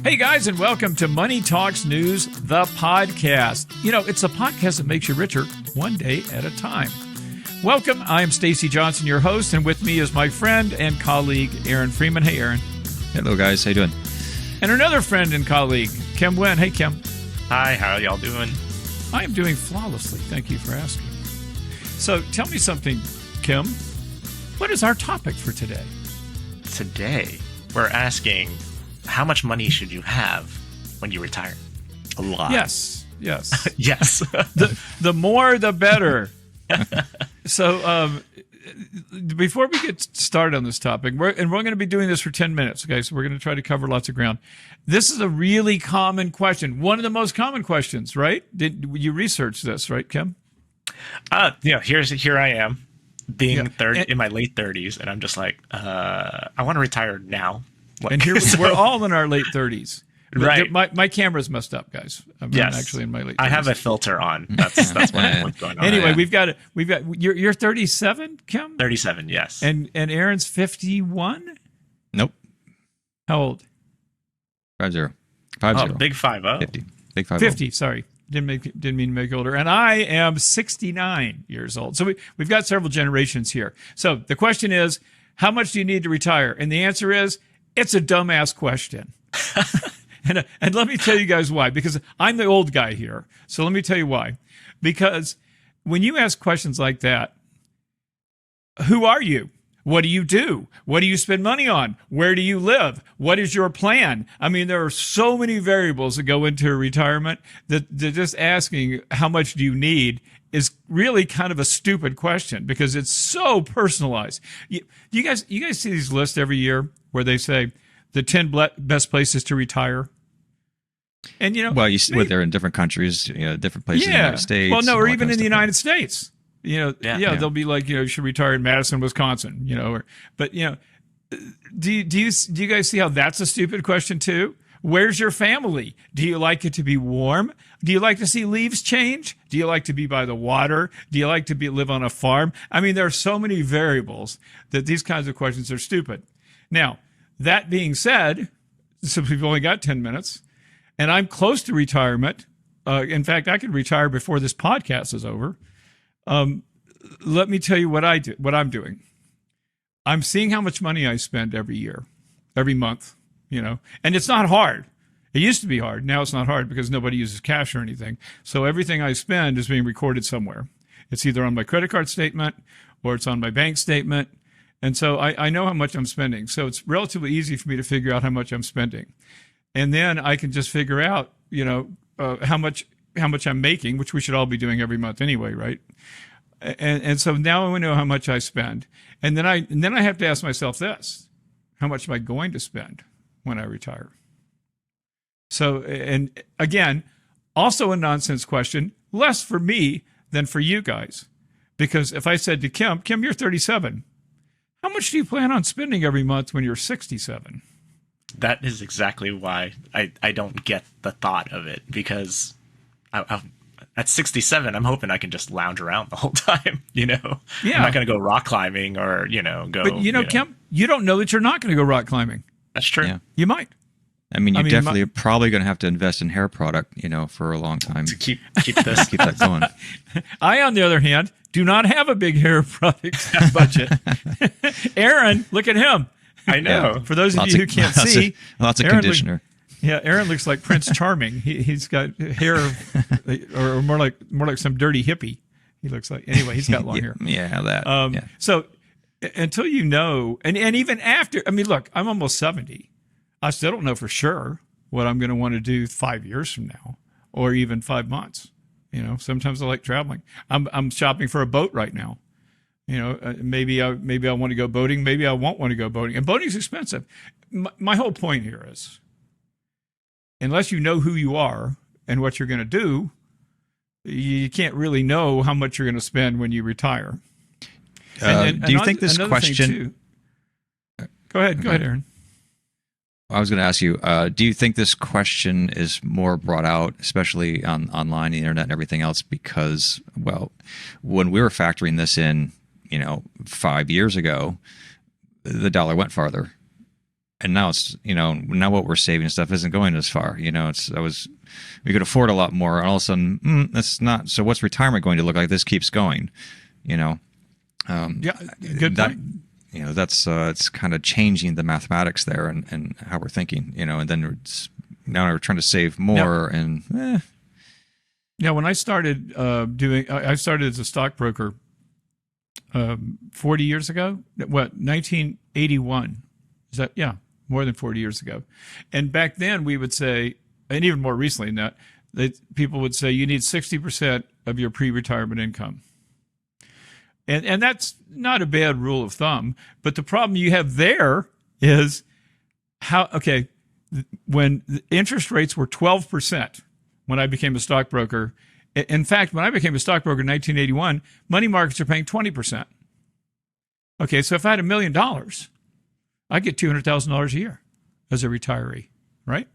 Hey guys, and welcome to Money Talks News, the podcast. You know, it's a podcast that makes you richer one day at a time. Welcome. I am Stacy Johnson, your host, and with me is my friend and colleague, Aaron Freeman. Hey, Aaron. Hello, guys. How you doing? And another friend and colleague, Kim Wen. Hey, Kim. Hi, how y'all doing? I am doing flawlessly. Thank you for asking. So tell me something, Kim. What is our topic for today? Today, we're asking, how much money should you have when you retire? A lot. Yes. Yes. The more, the better. So before we get started on this topic, we're going to be doing this for 10 minutes, okay? So we're going to try to cover lots of ground. This is a really common question. One of the most common questions, right? Did you research this, right, Kim? Here I am, being in my late 30s, and I'm just like, I want to retire now. And here we're all in our late 30s. Right. My camera's messed up, guys. I'm actually in my late 30s. I have a filter on. That's what's going on. Anyway, we've got you're 37, Kim? 37, yes. And Aaron's 51? Nope. How old? 50. Oh, big 50. 50. Big 50. 50, sorry. Didn't mean to make older. And I am 69 years old. So we've got several generations here. So the question is, how much do you need to retire? And the answer is, it's a dumbass question. And let me tell you guys why, because I'm the old guy here. So let me tell you why. Because when you ask questions like that, who are you? What do you do? What do you spend money on? Where do you live? What is your plan? I mean, there are so many variables that go into retirement that just asking how much do you need is really kind of a stupid question because it's so personalized. You guys see these lists every year where they say the 10 best places to retire? And, you know, well, they're in different countries, different places in the United States. Well, no, or even in the United States. They'll be like, you should retire in Madison, Wisconsin, but do you guys see how that's a stupid question too? Where's your family? Do you like it to be warm? Do you like to see leaves change? Do you like to be by the water? Do you like to live on a farm? I mean, there are so many variables that these kinds of questions are stupid. Now, that being said, since we've only got 10 minutes and I'm close to retirement, in fact, I could retire before this podcast is over. Let me tell you what I'm doing. I'm seeing how much money I spend every year, every month, and it's not hard. It used to be hard. Now it's not hard because nobody uses cash or anything. So everything I spend is being recorded somewhere. It's either on my credit card statement or it's on my bank statement. And so I know how much I'm spending. So it's relatively easy for me to figure out how much I'm spending. And then I can just figure out, how much I'm making, which we should all be doing every month anyway, right? And so now I know how much I spend. And then I have to ask myself this: how much am I going to spend when I retire? So, and again, also a nonsense question, less for me than for you guys. Because if I said to Kim, you're 37. How much do you plan on spending every month when you're 67? That is exactly why I don't get the thought of it, because at 67, I'm hoping I can just lounge around the whole time, Yeah. I'm not going to go rock climbing or, go. But, Kim, you don't know that you're not going to go rock climbing. That's true. Yeah. You might. I mean, you definitely are probably going to have to invest in hair product, for a long time. To keep this. Keep that going. I, on the other hand, do not have a big hair product budget. Aaron, look at him. I know. Yeah. For those of you who can't see, lots of conditioner. Aaron looks like Prince Charming. He's got hair, or more like some dirty hippie. He looks like. Anyway, he's got long hair. Yeah, that. So until and even after, I mean, look, I'm almost 70. I still don't know for sure what I'm going to want to do 5 years from now, or even 5 months. Sometimes I like traveling. I'm shopping for a boat right now. Maybe I want to go boating. Maybe I won't want to go boating. And boating's expensive. My whole point here is, unless you know who you are and what you're going to do, you can't really know how much you're going to spend when you retire. Do you think this question? Go ahead, Aaron. I was going to ask you, do you think this question is more brought out, especially online, the internet and everything else, because, well, when we were factoring this in, 5 years ago, the dollar went farther. and now it's, now what we're saving and stuff isn't going as far. We could afford a lot more, and all of a sudden, that's not. So what's retirement going to look like? This keeps going, Yeah, good point. That's it's kind of changing the mathematics there and how we're thinking, and then now we're trying to save more Yeah, when I started I started as a stockbroker 40 years ago. What, 1981? Is that, yeah, more than 40 years ago. And back then we would say, and even more recently than that, people would say you need 60% of your pre-retirement income. And that's not a bad rule of thumb. But the problem you have there is when the interest rates were 12% when I became a stockbroker. In fact, when I became a stockbroker in 1981, money markets are paying 20%. Okay, so if I had $1 million, I'd get $200,000 a year as a retiree, right?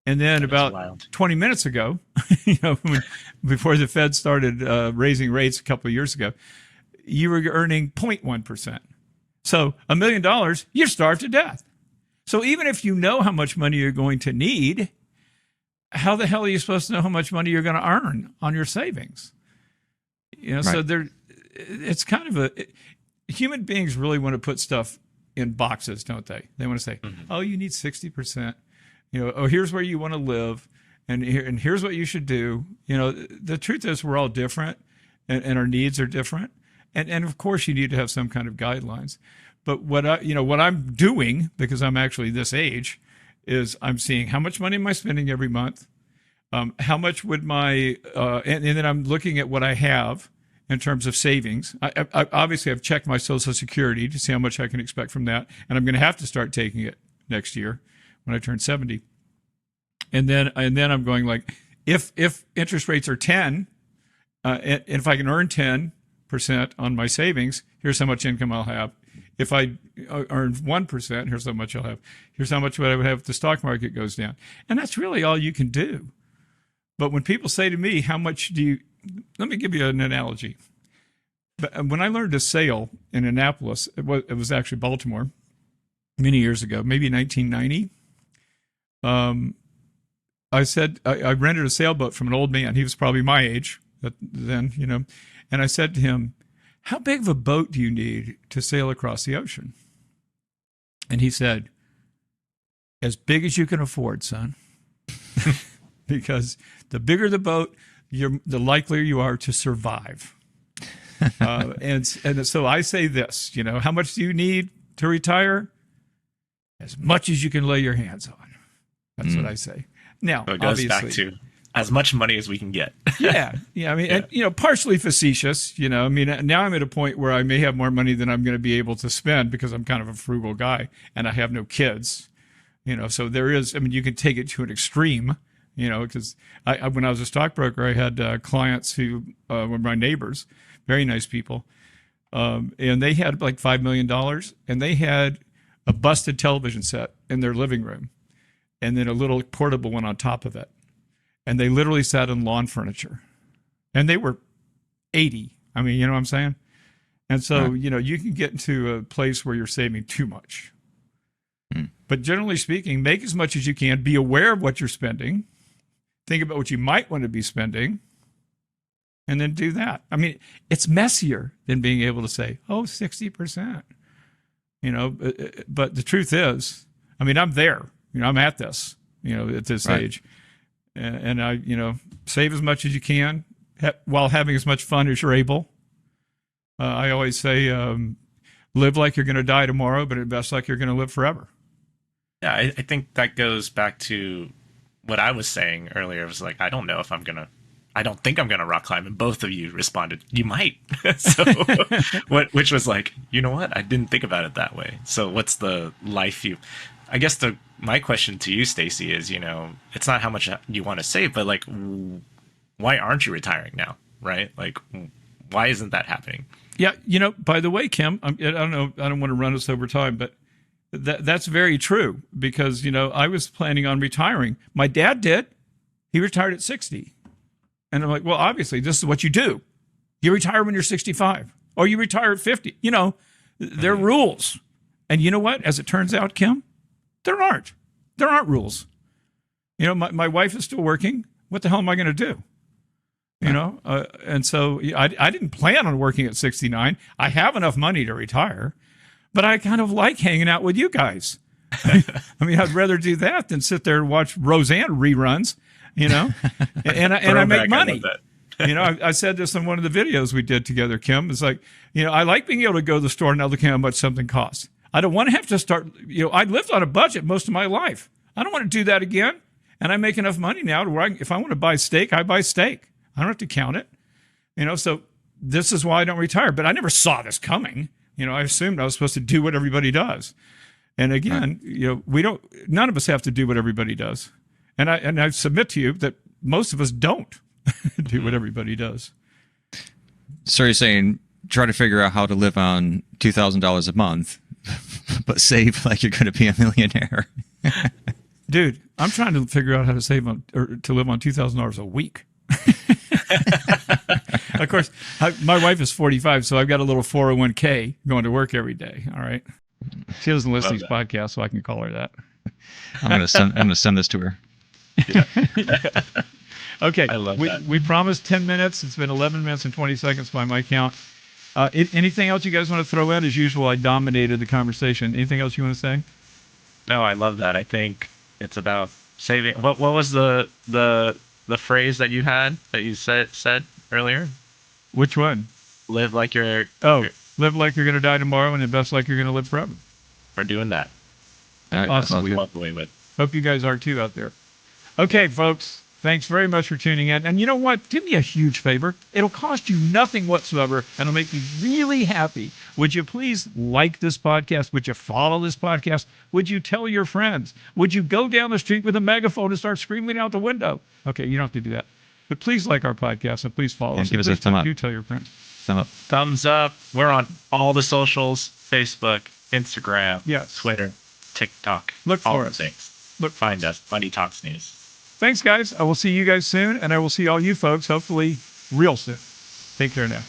And then about 20 minutes ago, before the Fed started raising rates a couple of years ago, you were earning 0.1%. So $1 million, you're starved to death. So even if you know how much money you're going to need, how the hell are you supposed to know how much money you're going to earn on your savings? Right. So it's kind of human beings really want to put stuff in boxes, don't they? They want to say, oh, you need 60%. Oh, here's where you want to live, and here's what you should do. The truth is we're all different, and our needs are different, and of course you need to have some kind of guidelines. But what I'm doing, because I'm actually this age, is I'm seeing how much money am I spending every month, how much would my and then I'm looking at what I have in terms of savings. I obviously I've checked my Social Security to see how much I can expect from that, and I'm going to have to start taking it next year when I turn 70. And then I'm going like, if interest rates are 10, and if I can earn 10% on my savings, here's how much income I'll have. If I earn 1%, here's how much I'll have. Here's how much I would have if the stock market goes down. And that's really all you can do. But when people say to me, how much do you, let me give you an analogy. When I learned to sail in Annapolis, it was actually Baltimore, many years ago, maybe 1990. I rented a sailboat from an old man. He was probably my age then, and I said to him, how big of a boat do you need to sail across the ocean? And he said, as big as you can afford, son. Because the bigger the boat, the likelier you are to survive. And so I say this, how much do you need to retire? As much as you can lay your hands on. That's what I say. Now, so it goes back to as much money as we can get. Yeah. I mean, and, partially facetious, now I'm at a point where I may have more money than I'm going to be able to spend because I'm kind of a frugal guy and I have no kids, so there is, you can take it to an extreme, because when I was a stockbroker, I had clients who were my neighbors, very nice people. And they had like $5 million and they had a busted television set in their living room and then a little portable one on top of it. And they literally sat in lawn furniture. And they were 80. You know what I'm saying? And so, right. You can get into a place where you're saving too much. But generally speaking, make as much as you can. Be aware of what you're spending. Think about what you might want to be spending. And then do that. It's messier than being able to say, 60%. But the truth is, I'm there. I'm at this, at this right. age. And I, save as much as you can while having as much fun as you're able. I always say, live like you're going to die tomorrow, but invest like you're going to live forever. Yeah, I think that goes back to what I was saying earlier. It was like, I don't think I'm going to rock climb. And both of you responded, you might. So, which was like, you know what? I didn't think about it that way. So what's the life I guess my question to you, Stacy, is, it's not how much you want to save, but like, why aren't you retiring now? Right? Like, why isn't that happening? Yeah. By the way, Kim, I don't know, I don't want to run us over time, but that's very true because, I was planning on retiring. My dad did. He retired at 60. And I'm like, well, obviously this is what you do. You retire when you're 65 or you retire at 50, there are rules. And you know what? As it turns out, Kim, There aren't. There aren't rules. You know, my wife is still working. What the hell am I going to do? You know, and so I didn't plan on working at 69. I have enough money to retire, but I kind of like hanging out with you guys. I mean, I'd rather do that than sit there and watch Roseanne reruns, you know, and I make money. You know, I said this in one of the videos we did together, Kim. It's like, you know, I like being able to go to the store and not looking at how much something costs. I don't want to have to start, you know, I lived on a budget most of my life. I don't want to do that again. And I make enough money now to where if I want to buy steak, I buy steak. I don't have to count it. You know, so this is why I don't retire. But I never saw this coming. You know, I assumed I was supposed to do what everybody does. And again, you know, none of us have to do what everybody does. And I submit to you that most of us don't do what everybody does. So you're saying try to figure out how to live on $2,000 a month, but save like you're going to be a millionaire. Dude, I'm trying to figure out how to save on or to live on $2,000 a week. Of course, my wife is 45, so I've got a little 401k going to work every day. All right. She doesn't listen to these podcasts, so I can call her that. I'm gonna send this to her. Yeah. Okay. I love that. We promised 10 minutes. It's been 11 minutes and 20 seconds by my count. Anything else you guys want to throw in? As usual, I dominated the conversation. Anything else you want to say? No, I love that. I think it's about saving. What was the phrase that you had that you said earlier? Which one? Live like you're. Live like you're going to die tomorrow, and invest like you're going to live forever. We're doing that. Awesome. Hope you guys are too out there. Okay, folks. Thanks very much for tuning in. And you know what? Do me a huge favor. It'll cost you nothing whatsoever, and it'll make me really happy. Would you please like this podcast? Would you follow this podcast? Would you tell your friends? Would you go down the street with a megaphone and start screaming out the window? Okay, you don't have to do that. But please like our podcast and please follow us. Give us a thumb up. Do tell your friends. Thumb up. Thumbs up. We're on all the socials: Facebook, Instagram, Twitter, TikTok. Look for all us. the things. Find us. Money Talks News. Thanks, guys. I will see you guys soon, and I will see all you folks hopefully real soon. Take care now.